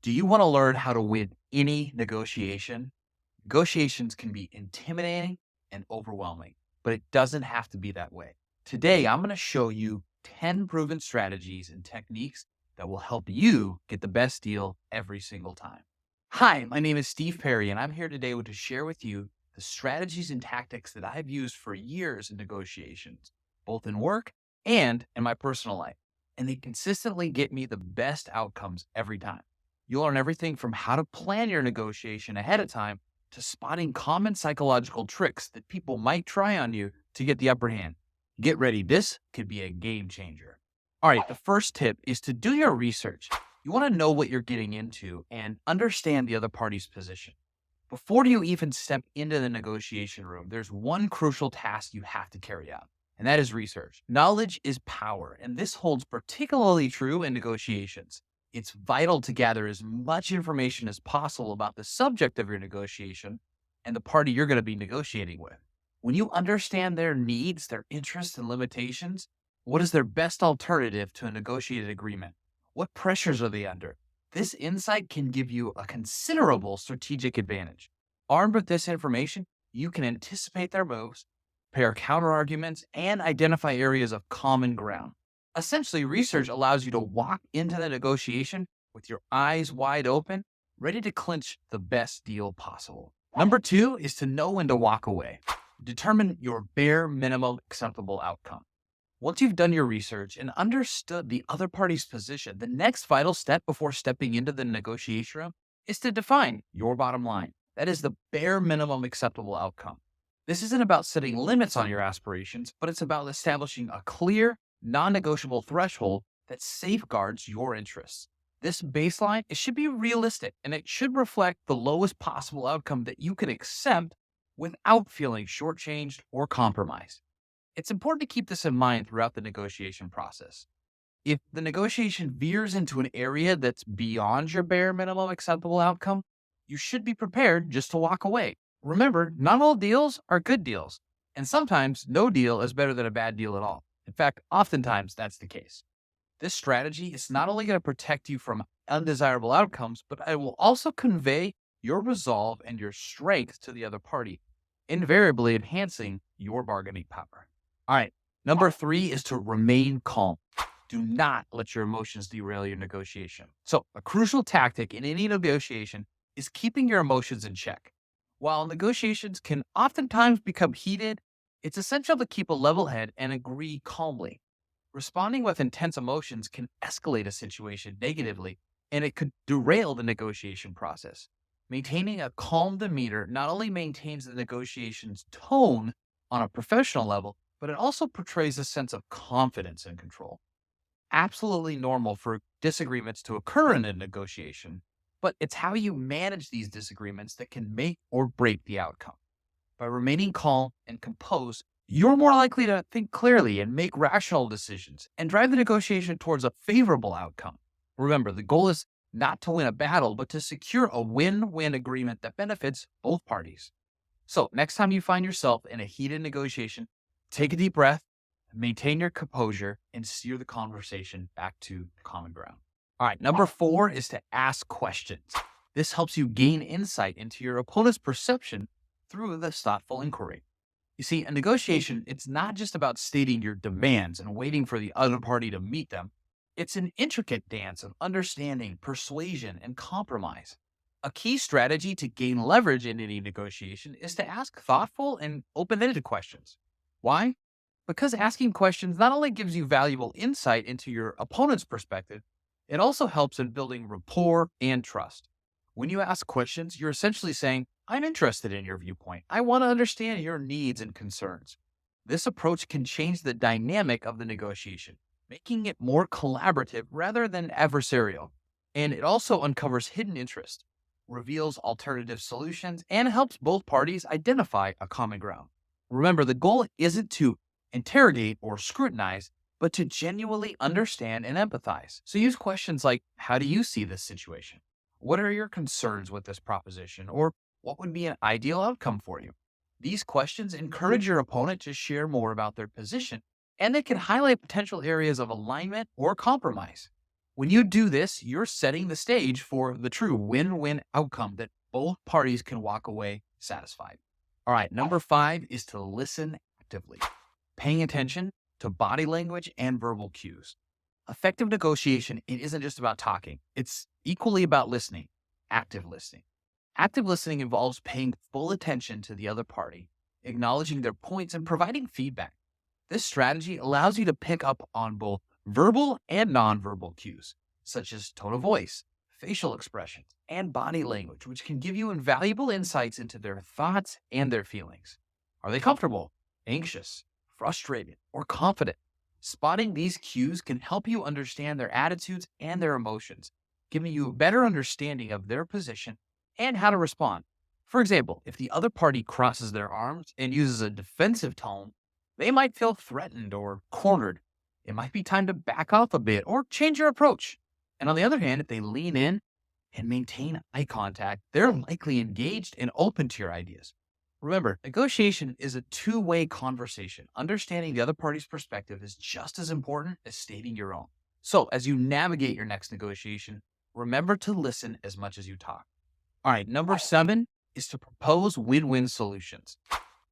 Do you want to learn how to win any negotiation? Negotiations can be intimidating and overwhelming, but it doesn't have to be that way. Today, I'm going to show you 10 proven strategies and techniques that will help you get the best deal every single time. Hi, my name is Steve Perry, and I'm here today to share with you the strategies and tactics that I've used for years in negotiations, both in work and in my personal life. And they consistently get me the best outcomes every time. You'll learn everything from how to plan your negotiation ahead of time to spotting common psychological tricks that people might try on you to get the upper hand. Get ready. This could be a game changer. All right. The first tip is to do your research. You want to know what you're getting into and understand the other party's position. Before you even step into the negotiation room, there's one crucial task you have to carry out, and that is research. Knowledge is power, and this holds particularly true in negotiations. It's vital to gather as much information as possible about the subject of your negotiation and the party you're going to be negotiating with. When you understand their needs, their interests, and limitations, what is their best alternative to a negotiated agreement? What pressures are they under? This insight can give you a considerable strategic advantage. Armed with this information, you can anticipate their moves, pair counterarguments, and identify areas of common ground. Essentially, research allows you to walk into the negotiation with your eyes wide open, ready to clinch the best deal possible. Number two is to know when to walk away. Determine your bare minimum acceptable outcome. Once you've done your research and understood the other party's position, the next vital step before stepping into the negotiation room is to define your bottom line. That is the bare minimum acceptable outcome. This isn't about setting limits on your aspirations, but it's about establishing a clear, non-negotiable threshold that safeguards your interests. This baseline, it should be realistic and it should reflect the lowest possible outcome that you can accept without feeling shortchanged or compromised. It's important to keep this in mind throughout the negotiation process. If the negotiation veers into an area that's beyond your bare minimum acceptable outcome, you should be prepared just to walk away. Remember, not all deals are good deals, and sometimes no deal is better than a bad deal at all. In fact, oftentimes that's the case. This strategy is not only going to protect you from undesirable outcomes, but it will also convey your resolve and your strength to the other party, invariably enhancing your bargaining power. All right, number three is to remain calm. Do not let your emotions derail your negotiation. So, a crucial tactic in any negotiation is keeping your emotions in check. While negotiations can oftentimes become heated, it's essential to keep a level head and agree calmly. Responding with intense emotions can escalate a situation negatively, and it could derail the negotiation process. Maintaining a calm demeanor not only maintains the negotiation's tone on a professional level, but it also portrays a sense of confidence and control. Absolutely normal for disagreements to occur in a negotiation, but it's how you manage these disagreements that can make or break the outcome. By remaining calm and composed, you're more likely to think clearly and make rational decisions and drive the negotiation towards a favorable outcome. Remember, the goal is not to win a battle, but to secure a win-win agreement that benefits both parties. So next time you find yourself in a heated negotiation, take a deep breath, maintain your composure, and steer the conversation back to common ground. All right, number four is to ask questions. This helps you gain insight into your opponent's perception through this thoughtful inquiry. You see, a negotiation, it's not just about stating your demands and waiting for the other party to meet them. It's an intricate dance of understanding, persuasion, and compromise. A key strategy to gain leverage in any negotiation is to ask thoughtful and open-ended questions. Why? Because asking questions not only gives you valuable insight into your opponent's perspective, it also helps in building rapport and trust. When you ask questions, you're essentially saying, I'm interested in your viewpoint. I want to understand your needs and concerns. This approach can change the dynamic of the negotiation, making it more collaborative rather than adversarial. And it also uncovers hidden interest, reveals alternative solutions, and helps both parties identify a common ground. Remember, the goal isn't to interrogate or scrutinize, but to genuinely understand and empathize. So use questions like, how do you see this situation? What are your concerns with this proposition? Or what would be an ideal outcome for you? These questions encourage your opponent to share more about their position, and they can highlight potential areas of alignment or compromise. When you do this, you're setting the stage for the true win-win outcome that both parties can walk away satisfied. All right, number 5 is to listen actively, paying attention to body language and verbal cues. Effective negotiation, it isn't just about talking. It's equally about listening, active listening. Active listening involves paying full attention to the other party, acknowledging their points and providing feedback. This strategy allows you to pick up on both verbal and nonverbal cues, such as tone of voice, facial expressions, and body language, which can give you invaluable insights into their thoughts and their feelings. Are they comfortable, anxious, frustrated, or confident? Spotting these cues can help you understand their attitudes and their emotions, giving you a better understanding of their position and how to respond. For example, if the other party crosses their arms and uses a defensive tone, they might feel threatened or cornered. It might be time to back off a bit or change your approach. And on the other hand, if they lean in and maintain eye contact, they're likely engaged and open to your ideas. Remember, negotiation is a two-way conversation. Understanding the other party's perspective is just as important as stating your own. So, as you navigate your next negotiation, remember to listen as much as you talk. All right, number 7 is to propose win-win solutions.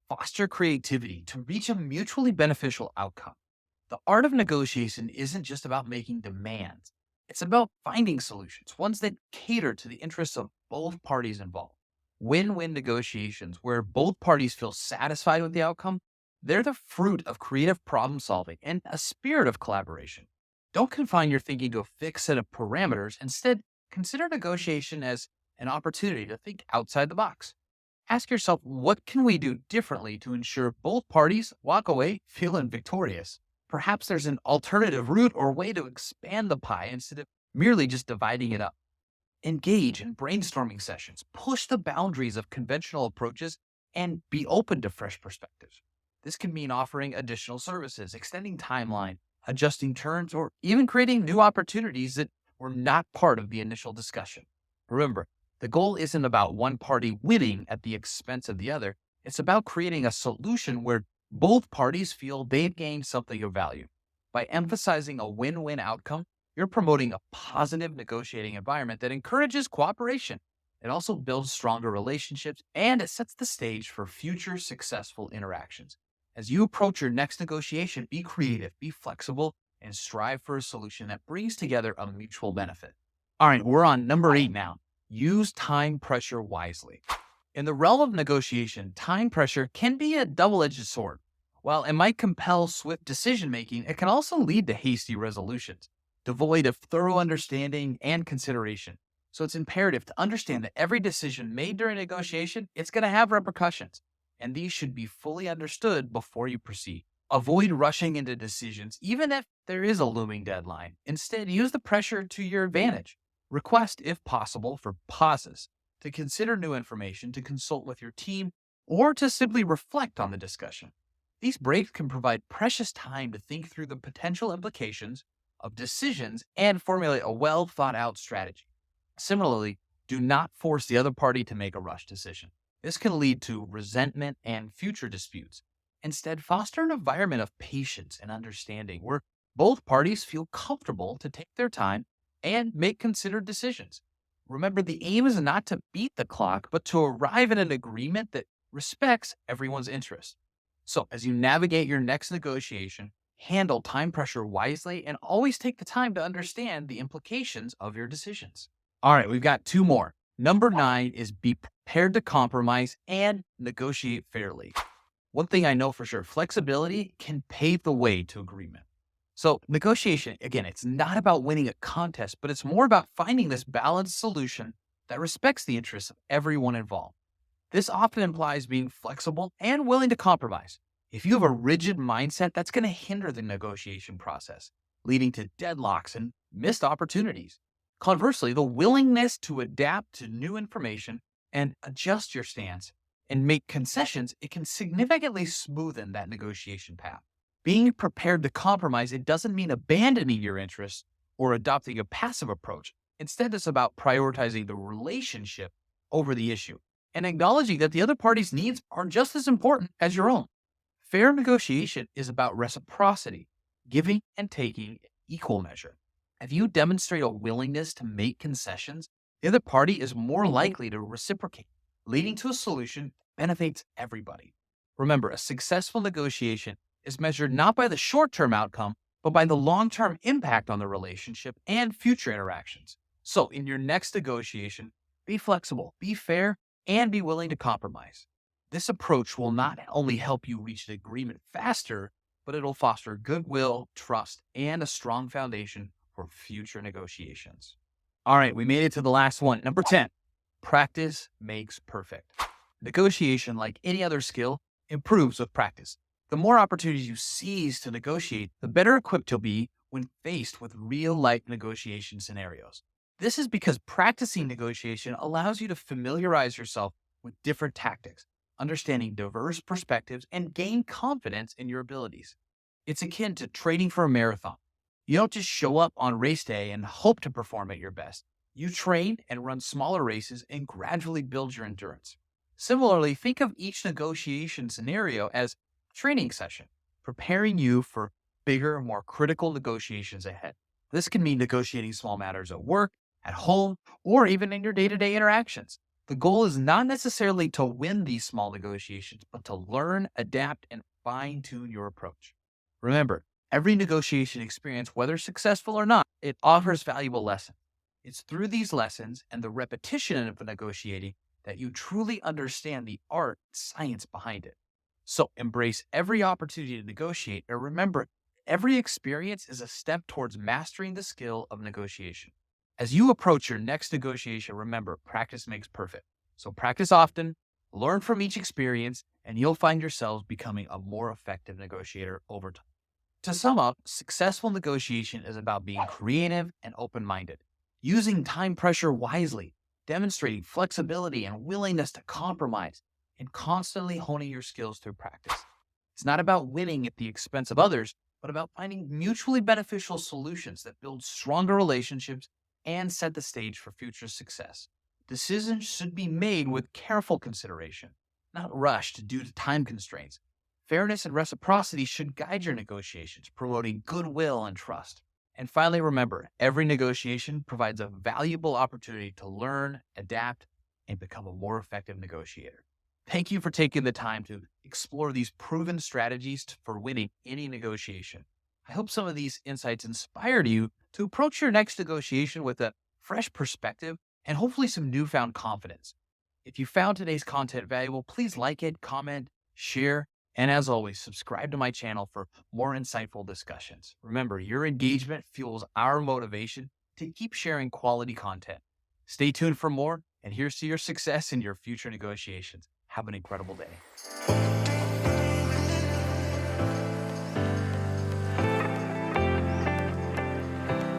Foster creativity to reach a mutually beneficial outcome. The art of negotiation isn't just about making demands. It's about finding solutions, ones that cater to the interests of both parties involved. Win-win negotiations where both parties feel satisfied with the outcome, they're the fruit of creative problem solving and a spirit of collaboration. Don't confine your thinking to a fixed set of parameters. Instead, consider negotiation as an opportunity to think outside the box. Ask yourself, what can we do differently to ensure both parties walk away feeling victorious? Perhaps there's an alternative route or way to expand the pie instead of merely just dividing it up. Engage in brainstorming sessions, push the boundaries of conventional approaches, and be open to fresh perspectives. This can mean offering additional services, extending timeline, adjusting terms, or even creating new opportunities that were not part of the initial discussion. Remember, the goal isn't about one party winning at the expense of the other. It's about creating a solution where both parties feel they've gained something of value. By emphasizing a win-win outcome, you're promoting a positive negotiating environment that encourages cooperation. It also builds stronger relationships and it sets the stage for future successful interactions. As you approach your next negotiation, be creative, be flexible, and strive for a solution that brings together a mutual benefit. All right, we're on number 8 now. Use time pressure wisely. In the realm of negotiation, time pressure can be a double-edged sword. While it might compel swift decision-making, it can also lead to hasty resolutions, devoid of thorough understanding and consideration. So it's imperative to understand that every decision made during negotiation, it's going to have repercussions, and these should be fully understood before you proceed. Avoid rushing into decisions, even if there is a looming deadline. Instead, use the pressure to your advantage. Request, if possible, for pauses, to consider new information, to consult with your team, or to simply reflect on the discussion. These breaks can provide precious time to think through the potential implications of decisions and formulate a well-thought-out strategy. Similarly, do not force the other party to make a rush decision. This can lead to resentment and future disputes. Instead, foster an environment of patience and understanding where both parties feel comfortable to take their time and make considered decisions. Remember, the aim is not to beat the clock, but to arrive at an agreement that respects everyone's interests. So, as you navigate your next negotiation, handle time pressure wisely and always take the time to understand the implications of your decisions. All right, we've got 2 more. Number 9 is be prepared to compromise and negotiate fairly. One thing I know for sure, flexibility can pave the way to agreement. So negotiation, again, it's not about winning a contest, but it's more about finding this balanced solution that respects the interests of everyone involved. This often implies being flexible and willing to compromise. If you have a rigid mindset, that's going to hinder the negotiation process, leading to deadlocks and missed opportunities. Conversely, the willingness to adapt to new information and adjust your stance and make concessions, it can significantly smoothen that negotiation path. Being prepared to compromise, it doesn't mean abandoning your interests or adopting a passive approach. Instead, it's about prioritizing the relationship over the issue and acknowledging that the other party's needs are just as important as your own. Fair negotiation is about reciprocity, giving and taking in equal measure. If you demonstrate a willingness to make concessions, the other party is more likely to reciprocate, leading to a solution that benefits everybody. Remember, a successful negotiation is measured not by the short term outcome, but by the long term impact on the relationship and future interactions. So, in your next negotiation, be flexible, be fair, and be willing to compromise. This approach will not only help you reach an agreement faster, but it'll foster goodwill, trust, and a strong foundation for future negotiations. All right, we made it to the last one. Number 10, practice makes perfect. Negotiation, like any other skill, improves with practice. The more opportunities you seize to negotiate, the better equipped you'll be when faced with real life negotiation scenarios. This is because practicing negotiation allows you to familiarize yourself with different tactics, understanding diverse perspectives, and gain confidence in your abilities. It's akin to training for a marathon. You don't just show up on race day and hope to perform at your best. You train and run smaller races and gradually build your endurance. Similarly, think of each negotiation scenario as a training session, preparing you for bigger, more critical negotiations ahead. This can mean negotiating small matters at work, at home, or even in your day-to-day interactions. The goal is not necessarily to win these small negotiations, but to learn, adapt, and fine-tune your approach. Remember, every negotiation experience, whether successful or not, it offers valuable lessons. It's through these lessons and the repetition of negotiating that you truly understand the art and science behind it. So embrace every opportunity to negotiate, and remember, every experience is a step towards mastering the skill of negotiation. As you approach your next negotiation, remember, practice makes perfect. So practice often, learn from each experience, and you'll find yourselves becoming a more effective negotiator over time. To sum up, successful negotiation is about being creative and open-minded, using time pressure wisely, demonstrating flexibility and willingness to compromise, and constantly honing your skills through practice. It's not about winning at the expense of others, but about finding mutually beneficial solutions that build stronger relationships and set the stage for future success. Decisions should be made with careful consideration, not rushed due to time constraints. Fairness and reciprocity should guide your negotiations, promoting goodwill and trust. And finally, remember, every negotiation provides a valuable opportunity to learn, adapt, and become a more effective negotiator. Thank you for taking the time to explore these proven strategies for winning any negotiation. I hope some of these insights inspired you to approach your next negotiation with a fresh perspective and hopefully some newfound confidence. If you found today's content valuable, please like it, comment, share, and as always, subscribe to my channel for more insightful discussions. Remember, your engagement fuels our motivation to keep sharing quality content. Stay tuned for more, and here's to your success in your future negotiations. Have an incredible day.